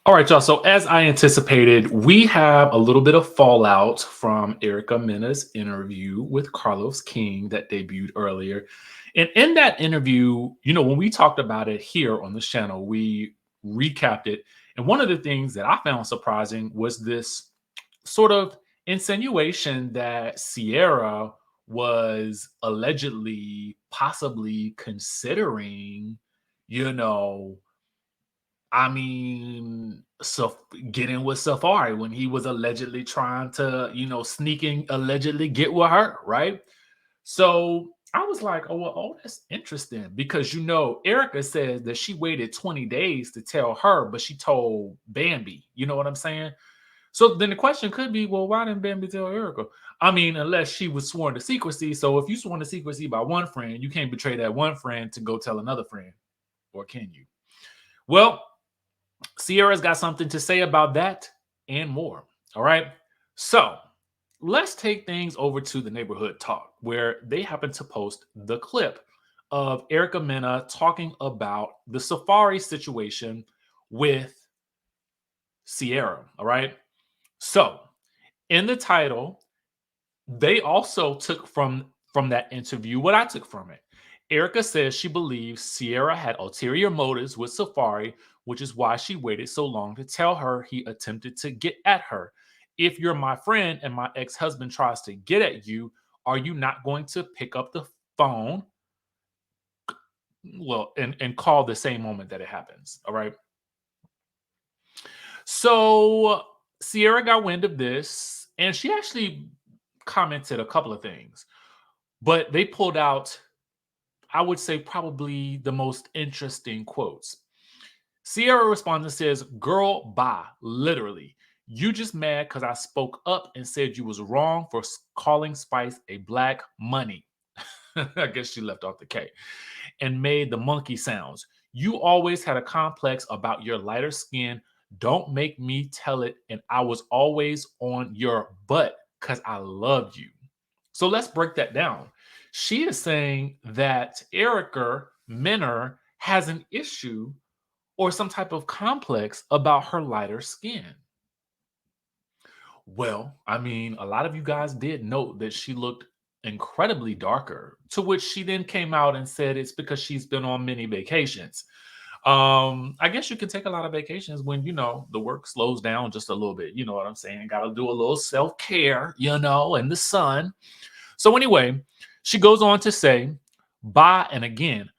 All right, y'all. So as I anticipated, we have a little bit of fallout from Erica Mena's interview with Carlos King that debuted earlier. And in that interview, when we talked about it here on the channel, we recapped it. And one of the things that I found surprising was this sort of insinuation that Sierra was allegedly, possibly considering, you know, so getting with Safari when he was allegedly trying to, sneaking allegedly get with her, right? So I was like, that's interesting because Erica says that she waited 20 days to tell her, but she told Bambi. You know what I'm saying? So then the question could be, well, why didn't Bambi tell Erica? I mean, unless she was sworn to secrecy. So if you sworn to secrecy by one friend, you can't betray that one friend to go tell another friend, or can you? Well, Sierra's got something to say about that and more. All right. So let's take things over to the neighborhood talk, where they happen to post the clip of Erica Mena talking about the safari situation with Sierra. All right. So in the title, they also took from that interview what I took from it. Erica says she believes Sierra had ulterior motives with Safari, which is why she waited so long to tell her he attempted to get at her. If you're my friend and my ex-husband tries to get at you, are you not going to pick up the phone? Well, and call the same moment that it happens. All right. So Sierra got wind of this, and she actually commented a couple of things, but they pulled out, I would say, probably the most interesting quotes. Sierra responds and says, "Girl, bye, literally. You just mad because I spoke up and said you was wrong for calling Spice a black money." I guess she left off the K. "And made the monkey sounds. You always had a complex about your lighter skin. Don't make me tell it. And I was always on your butt because I loved you." So let's break that down. She is saying that Erica Menor has an issue or some type of complex about her lighter skin. Well, I mean, a lot of you guys did note that she looked incredibly darker, to which she then came out and said it's because she's been on many vacations. I guess you can take a lot of vacations when the work slows down just a little bit. You know what I'm saying? Got to do a little self-care, in the sun. So anyway, she goes on to say, "Bye, and again,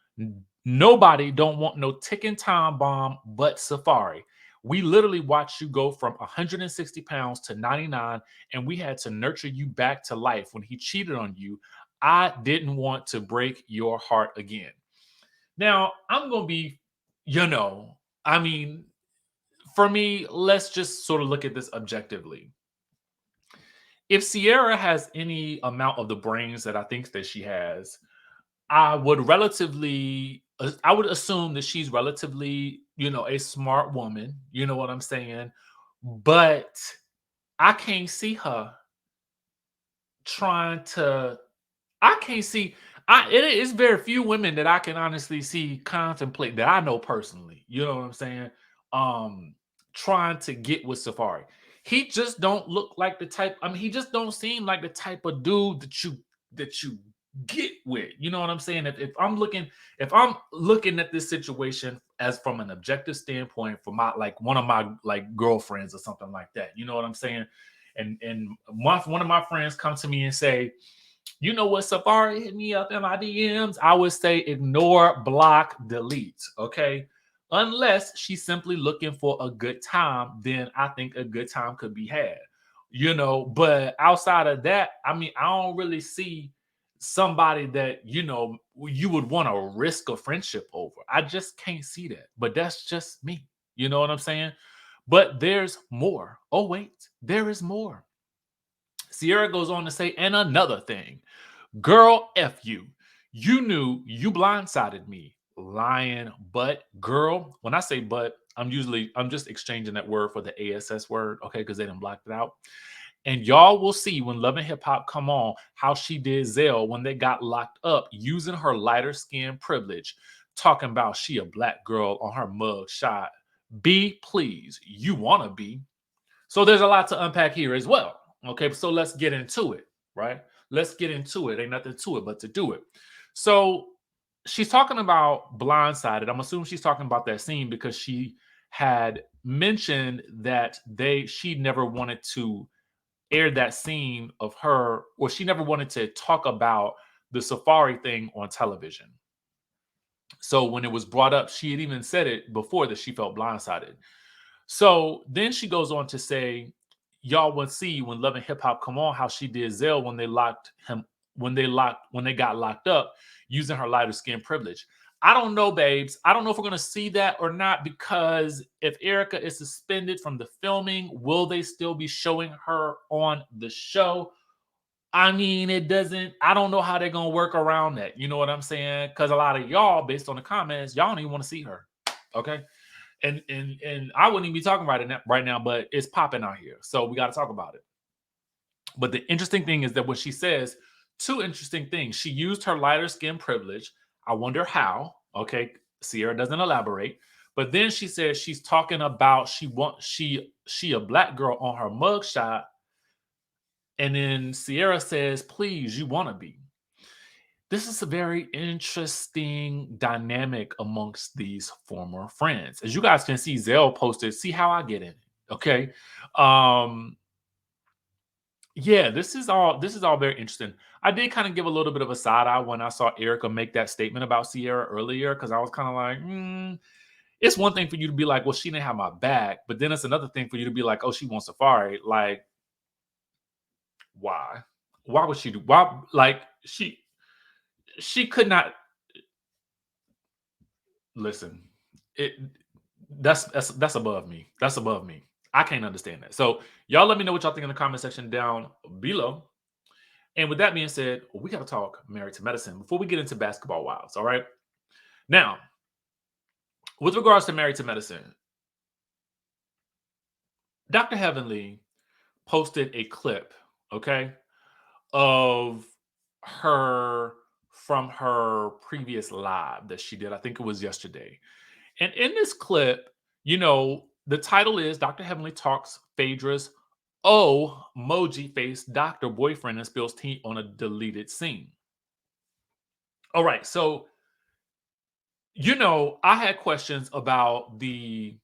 nobody don't want no ticking time bomb but Safari. We literally watched you go from 160 pounds to 99, and we had to nurture you back to life when he cheated on you. I didn't want to break your heart again." Now, I'm going to be, you know, I mean, for me, let's just sort of look at this objectively. If Sierra has any amount of the brains that I think that she has, I would assume that she's relatively, a smart woman. You know what I'm saying? But I can't see her trying to. I can't see. It is very few women that I can honestly see contemplate that I know personally. You know what I'm saying? Um, Trying to get with Safari. He just don't look like the type. I mean, he just don't seem like the type of dude that you get with. You know what I'm saying? If I'm looking at this situation as from an objective standpoint for my like one of my like girlfriends or something like that. You know what I'm saying? And one of my friends come to me and say, "You know what, Safari hit me up in my DMs." I would say ignore, block, delete. Okay. Unless she's simply looking for a good time, then I think a good time could be had. But outside of that, I mean, I don't really see somebody that, you would want to risk a friendship over. I just can't see that. But that's just me. You know what I'm saying? But there's more. Oh, wait, there is more. Sierra goes on to say, "And another thing, girl, F you. You knew you blindsided me. Lying but girl." When I say but, I'm just exchanging that word for the ASS word, okay, because they didn't block it out. "And y'all will see when Love and Hip Hop come on how she did Zell when they got locked up using her lighter skin privilege, talking about she a black girl on her mug shot. B, please, you want to be. So there's a lot to unpack here as well. Okay, so let's get into it, right? Let's get into it. Ain't nothing to it but to do it. So she's talking about Blindsided. I'm assuming she's talking about that scene because she had mentioned that she never wanted to air that scene of her, or she never wanted to talk about the safari thing on television. So when it was brought up, she had even said it before that she felt blindsided. So then she goes on to say, y'all would see when Love and Hip Hop come on how she did Zell when they locked him, when they got locked up using her lighter skin privilege. I don't know, babes. I don't know if we're going to see that or not, because if Erica is suspended from the filming, will they still be showing her on the show? I mean, I don't know how they're going to work around that. You know what I'm saying? Because a lot of y'all, based on the comments, y'all don't even want to see her. Okay. And I wouldn't even be talking about it right now, but it's popping out here. So we got to talk about it. But the interesting thing is that when she says two interesting things, she used her lighter skin privilege. I wonder how. Okay. Sierra doesn't elaborate. But then she says she's talking about she a black girl on her mugshot. And then Sierra says, please, you want to be. This is a very interesting dynamic amongst these former friends. As you guys can see, Zell posted, see how I get in it. Okay. Yeah, this is all very interesting. I did kind of give a little bit of a side eye when I saw Erica make that statement about Sierra earlier, because I was kind of like, it's one thing for you to be like, well, she didn't have my back, but then it's another thing for you to be like, oh, she wants Safari. Like, why? Why would she do? Why? Like, she could not listen. It that's above me. That's above me. I can't understand that. So y'all let me know what y'all think in the comment section down below. And with that being said, we got to talk Married to Medicine before we get into Basketball Wives. All right. Now, with regards to Married to Medicine, Dr. Heavenly posted a clip, okay, of her from her previous live that she did. I think it was yesterday. And in this clip, the title is Dr. Heavenly Talks Phaedra's emoji face doctor boyfriend and spills tea on a deleted scene. All right. So, I had questions about the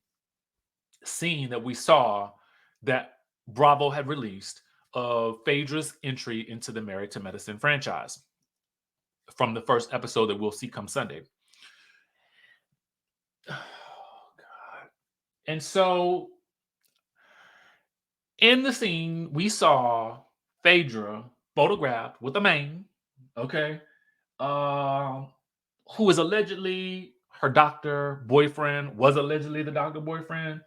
scene that we saw that Bravo had released of Phaedra's entry into the Married to Medicine franchise from the first episode that we'll see come Sunday. Oh, God. And so in the scene, we saw Phaedra photographed with a man, okay, who is allegedly her doctor boyfriend, was allegedly the doctor boyfriend,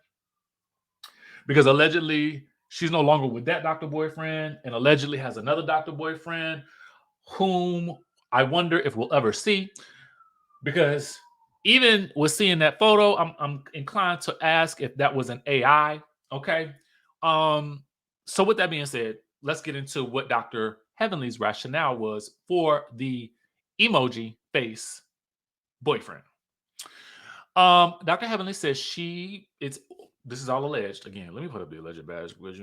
because allegedly she's no longer with that doctor boyfriend and allegedly has another doctor boyfriend whom I wonder if we'll ever see, because even with seeing that photo, I'm inclined to ask if that was an AI. Okay. So with that being said, let's get into what Dr. Heavenly's rationale was for the emoji face boyfriend. Dr. Heavenly says this is all alleged. Again, let me put up the alleged badge because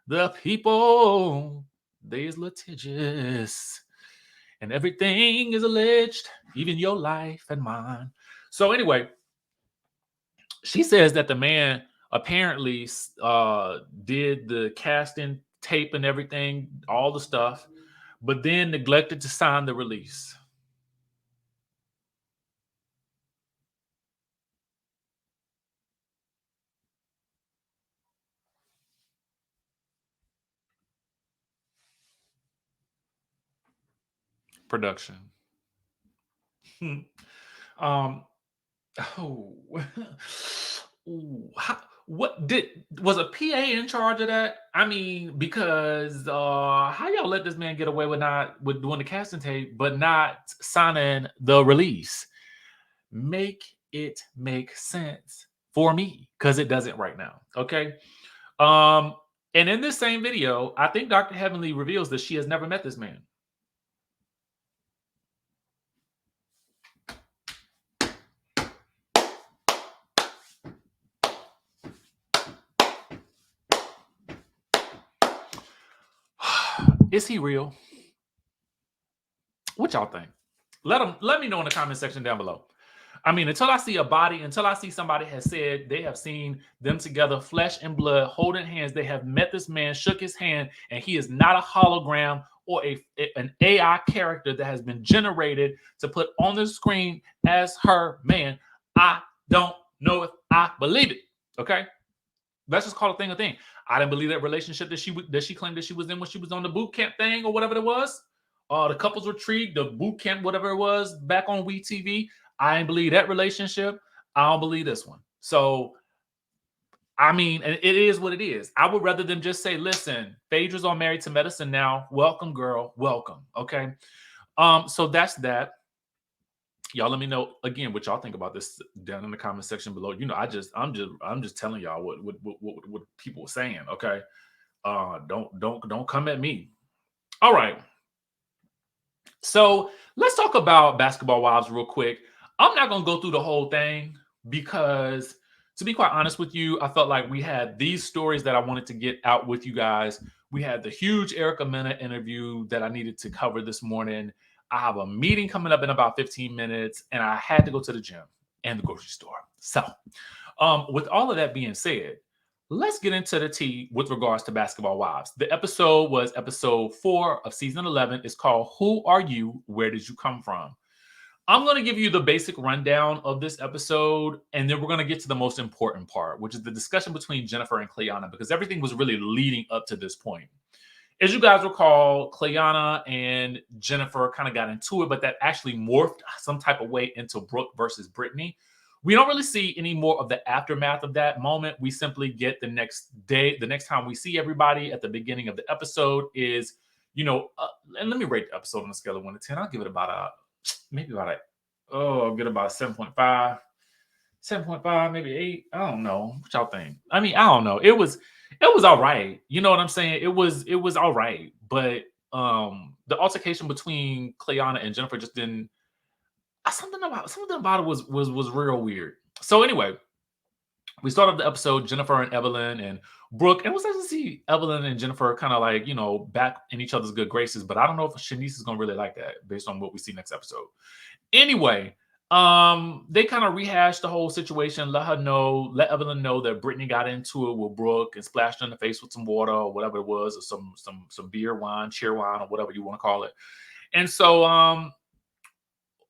the people, they is litigious. And everything is alleged, even your life and mine. So anyway, she says that the man apparently did the casting tape and everything, all the stuff, but then neglected to sign the release. Production. um, oh, was a PA in charge of that? I mean, because how y'all let this man get away with doing the casting tape but not signing the release? Make it make sense for me, because it doesn't right now. Okay. And in this same video, I think Dr. Heavenly reveals that she has never met this man. Is he real? What y'all think? Let me know in the comment section down below. I mean, until I see a body, until I see somebody has said they have seen them together, flesh and blood, holding hands, they have met this man, shook his hand, and he is not a hologram or an AI character that has been generated to put on the screen as her man. I don't know if I believe it. Okay, let's just call a thing a thing. I didn't believe that relationship that she claimed that she was in when she was on the boot camp thing or whatever it was. The couples retreat, the boot camp, whatever it was, back on WeTV. I didn't believe that relationship. I don't believe this one. So, I mean, and it is what it is. I would rather them just say, listen, Phaedra's on Married to Medicine now. Welcome, girl. Welcome. Okay. So that's that. Y'all let me know again what y'all think about this down in the comment section below. You know, I'm just telling y'all what people are saying. Okay. Don't come at me. All right. So let's talk about Basketball Wives real quick. I'm not going to go through the whole thing because, to be quite honest with you, I felt like we had these stories that I wanted to get out with you guys. We had the huge Erica Mena interview that I needed to cover this morning. I have a meeting coming up in about 15 minutes, and I had to go to the gym and the grocery store. So, with all of that being said, let's get into the tea with regards to Basketball Wives. The episode was episode 4 of season 11. It's called Who Are You? Where Did You Come From? I'm going to give you the basic rundown of this episode, and then we're going to get to the most important part, which is the discussion between Jennifer and Cleana, because everything was really leading up to this point. As you guys recall, Cleana and Jennifer kind of got into it, but that actually morphed some type of way into Brooke versus Brittany. We don't really see any more of the aftermath of that moment. We simply get the next day, the next time we see everybody at the beginning of the episode is, and let me rate the episode on a scale of 1 to 10. I'll give it about I'll get about 7.5. 7.5, maybe 8. I don't know. What y'all think? I mean, I don't know. It was all right. You know what I'm saying? It was all right. But the altercation between Cleana and Jennifer just didn't something about it was real weird. So anyway, we started the episode, Jennifer and Evelyn and Brooke, and it was nice to see Evelyn and Jennifer kind of like, back in each other's good graces. But I don't know if Shanice is gonna really like that based on what we see next episode. Anyway, they kind of rehashed the whole situation, let Evelyn know that Brittany got into it with Brooke and splashed her in the face with some water or whatever it was, or some beer, wine, cheer wine, or whatever you want to call it. And so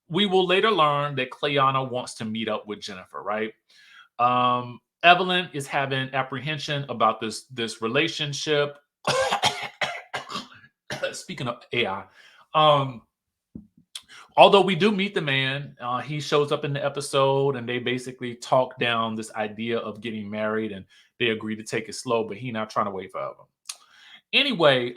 we will later learn that Cleana wants to meet up with Jennifer, right? Evelyn is having apprehension about this relationship. Speaking of AI, although we do meet the man, he shows up in the episode, and they basically talk down this idea of getting married, and they agree to take it slow, but he not trying to wait forever. Anyway,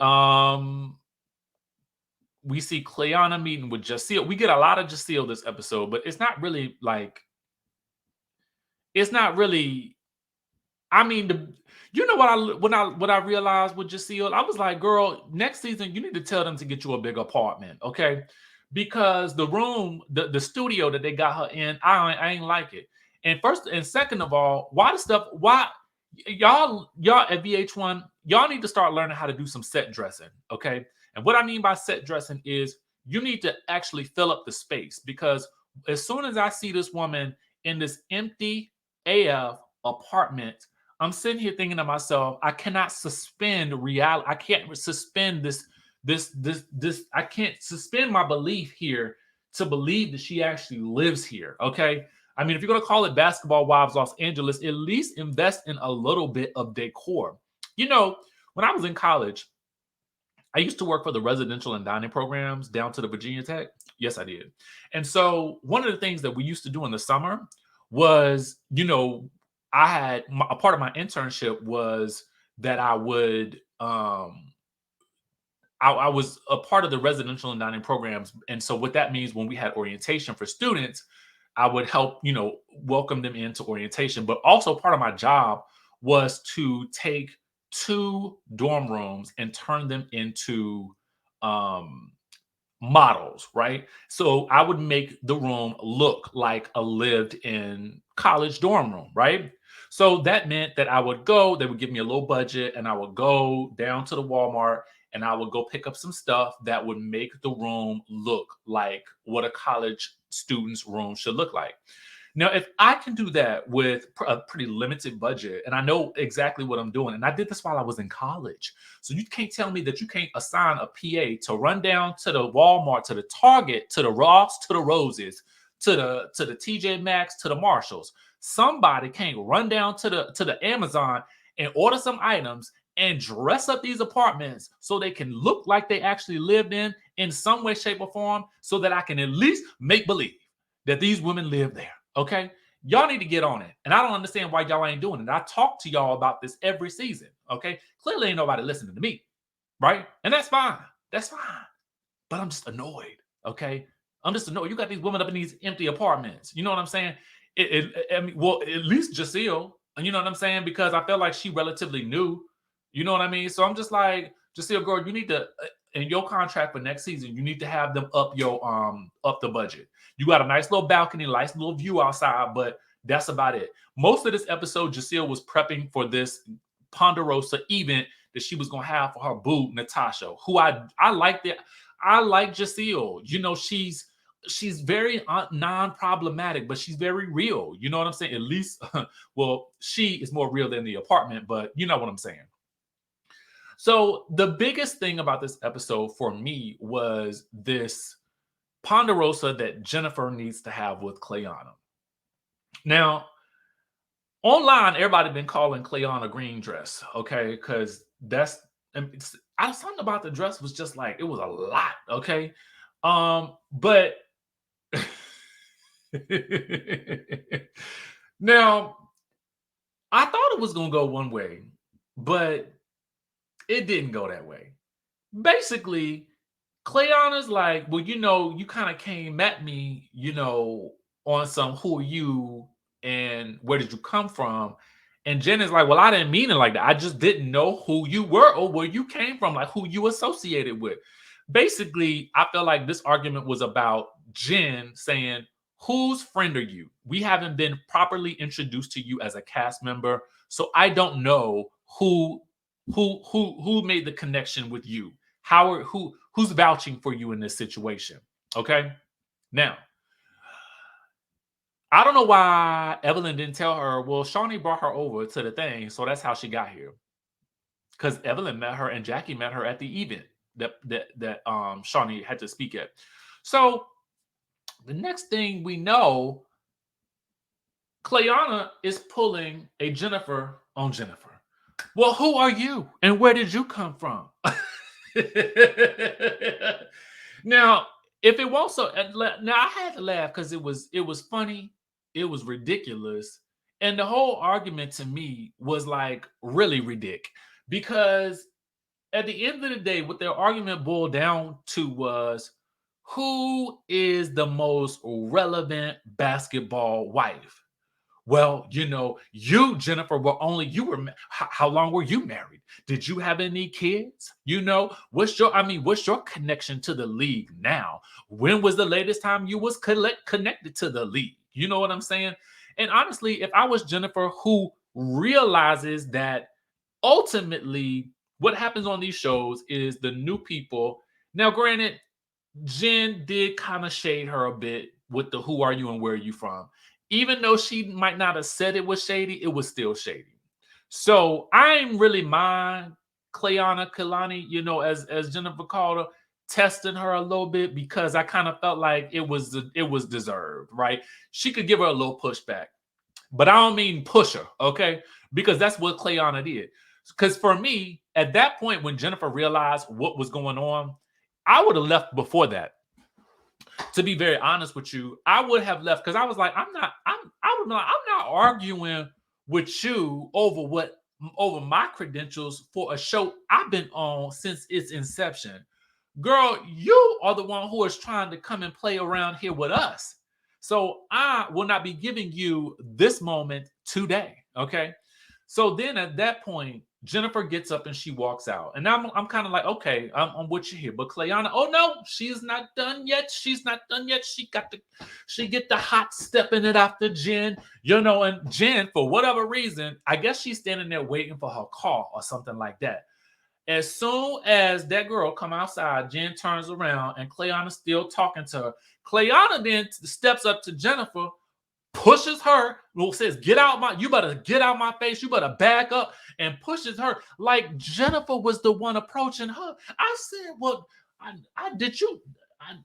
we see Cleana meeting with Jaceel. We get a lot of Jaceel this episode, but it's not really like, I mean, what I realized with Jaceel, I was like, girl, next season you need to tell them to get you a big apartment, okay? Because the room, the studio that they got her in, I ain't like it. And first and second of all, why y'all at VH1, y'all need to start learning how to do some set dressing, okay? And what I mean by set dressing is you need to actually fill up the space, because as soon as I see this woman in this empty AF apartment, I'm sitting here thinking to myself, I cannot suspend reality. I can't suspend this. I can't suspend my belief here to believe that she actually lives here. Okay. I mean, if you're going to call it Basketball Wives Los Angeles, at least invest in a little bit of decor. When I was in college, I used to work for the residential and dining programs down to the Virginia Tech. Yes, I did. And so one of the things that we used to do in the summer was, I had a part of my internship was that I would, I was a part of the residential and dining programs. And so what that means, when we had orientation for students, I would help, welcome them into orientation. But also part of my job was to take 2 dorm rooms and turn them into models, right? So I would make the room look like a lived-in college dorm room, right? So that meant that they would give me a low budget, and I would go down to the Walmart and I would go pick up some stuff that would make the room look like what a college student's room should look like. Now, if I can do that with a pretty limited budget, and I know exactly what I'm doing, and I did this while I was in college, so you can't tell me that you can't assign a PA to run down to the Walmart, to the Target, to the Ross, to the Roses, to the TJ Maxx, to the Marshalls. Somebody can't run down to the Amazon and order some items and dress up these apartments so they can look like they actually lived in some way, shape, or form, so that I can at least make believe that these women live there. Okay, y'all need to get on it. And I don't understand why y'all ain't doing it. I talk to y'all about this every season. Okay, clearly ain't nobody listening to me, right? And that's fine. That's fine. But I'm just annoyed. Okay, I'm just annoyed. You got these women up in these empty apartments. You know what I'm saying? I mean, well, at least Giselle. You know what I'm saying? Because I felt like she relatively new. You know what I mean? So I'm just like, Giselle, girl, you need to in your contract for next season, you need to have them up the budget. You got a nice little balcony, nice little view outside, but that's about it. Most of this episode, Giselle was prepping for this Ponderosa event that she was gonna have for her boo Natasha, who I like that. I like Giselle. You know, she's very non-problematic, but she's very real. You know what I'm saying? At least, well, she is more real than the apartment, but you know what I'm saying. So the biggest thing about this episode for me was this Ponderosa that Jennifer needs to have with Cleona. Now, online, everybody been calling Cleona green dress, okay? Because something about the dress was just like, it was a lot, okay? But now, I thought it was going to go one way, but it didn't go that way. Basically, Cleona's like, well, you know, you kind of came at me, you know, on some who are you and where did you come from? And Jen is like, well, I didn't mean it like that. I just didn't know who you were or where you came from, like who you associated with. Basically, I feel like this argument was about Jen saying, whose friend are you? We haven't been properly introduced to you as a cast member, so I don't know who made the connection with you. Who's vouching for you in this situation? Okay. Now, I don't know why Evelyn didn't tell her. Well, Shawnee brought her over to the thing, so that's how she got here. Because Evelyn met her and Jackie met her at the event that Shawnee had to speak at. So the next thing we know, Cleona is pulling a Jennifer on Jennifer. Well, who are you and where did you come from? Now, if it was so, now I had to laugh because it was funny, it was ridiculous, and the whole argument to me was like really ridiculous because at the end of the day, what their argument boiled down to was who is the most relevant basketball wife. Well, you know, you, Jennifer, how long were you married? Did you have any kids? You know, what's your connection to the league now? When was the latest time you was connected to the league? You know what I'm saying? And honestly, if I was Jennifer, who realizes that ultimately what happens on these shows is the new people. Now, granted, Jen did kind of shade her a bit with the who are you and where are you from. Even though she might not have said it was shady, it was still shady. So I ain't really mind Cleona Kalani, you know, as Jennifer called her, testing her a little bit because I kind of felt like it was deserved, right? She could give her a little pushback, but I don't mean push her, okay? Because that's what Cleona did. Because for me, at that point when Jennifer realized what was going on, I would have left before that. To be very honest with you, I would have left because I was like, I'm not arguing with you over my credentials for a show I've been on since its inception. Girl, you are the one who is trying to come and play around here with us. So I will not be giving you this moment today. Okay. So then at that point, Jennifer gets up and she walks out. And I'm kind of like, okay, I'm with you here. But Cleona, oh no, she's not done yet. She's not done yet. She get the hot stepping it after Jen, you know, and Jen, for whatever reason, I guess she's standing there waiting for her call or something like that. As soon as that girl come outside, Jen turns around and Cleona's still talking to her. Cleona then steps up to Jennifer, pushes her, says, "Get out my, you better get out my face, you better back up," and pushes her like Jennifer was the one approaching her. I said, "Well, I did you, I,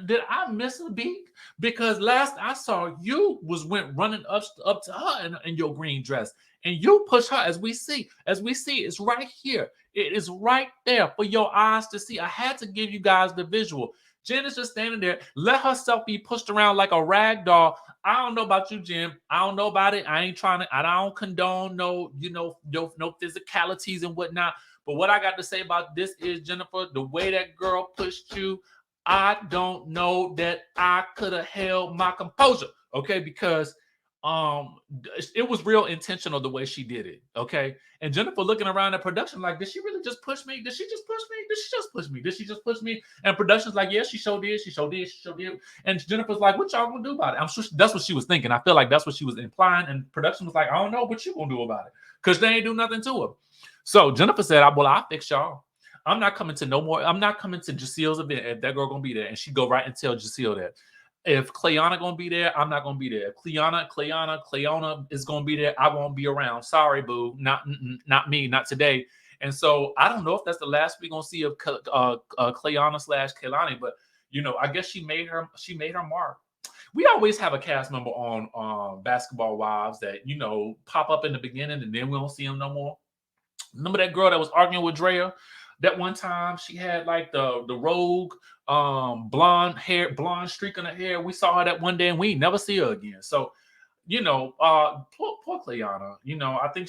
did I miss a beat? Because last I saw you went running up to her in your green dress, and you push her as we see, it's right here. It is right there for your eyes to see. I had to give you guys the visual. Jen is just standing there, let herself be pushed around like a rag doll. I don't know about you, Jim. I don't know about it. I ain't trying to, I don't condone no physicalities and whatnot. But what I got to say about this is, Jennifer, the way that girl pushed you, I don't know that I could have held my composure. Okay, because um it was real intentional the way she did it. Okay. And Jennifer looking around at production like, did she really just push me? Did she just push me? Did she just push me? Did she just push me? And production's like, yeah, she showed did, she showed did, she showed did. And Jennifer's like, what y'all gonna do about it? I'm sure that's what she was thinking. I feel like that's what she was implying. And production was like, I don't know what you gonna do about it. Because they ain't do nothing to her. So Jennifer said, well, I'll fix y'all. I'm not coming to no more. I'm not coming to Jacile's event if that girl gonna be there. And she go right and tell Jacile that. If Cleona gonna be there, I'm not gonna be there. If Cleona is gonna be there, I won't be around. Sorry, boo. Not me, not today. And so I don't know if that's the last we're gonna see of Cleona slash Kehlani, but I guess she made her mark. We always have a cast member on Basketball Wives that pop up in the beginning and then we don't see them no more. Remember that girl that was arguing with Drea? That one time she had like the rogue blonde streak in her hair. We saw her that one day and we never see her again. So poor Cleona. I think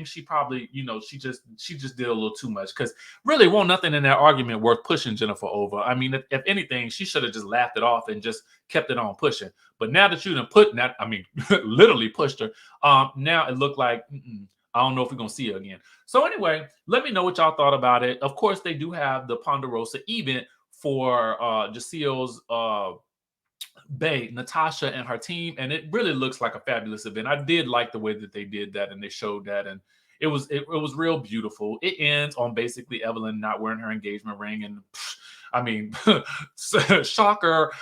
she probably, she just did a little too much, because really won't nothing in that argument worth pushing Jennifer over. I mean, if anything, she should have just laughed it off and just kept it on pushing. But now that you done put that, I mean, literally pushed her, now it looked like I don't know if we're gonna see her again. So anyway, let me know what y'all thought about it. Of course, they do have the Ponderosa event for Jacile's bae, Natasha, and her team, and it really looks like a fabulous event. I did like the way that they did that and they showed that, and it was real beautiful. It ends on basically Evelyn not wearing her engagement ring, and I mean, shocker.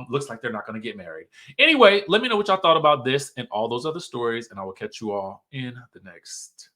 Looks like they're not going to get married. Anyway, let me know what y'all thought about this and all those other stories, and I will catch you all in the next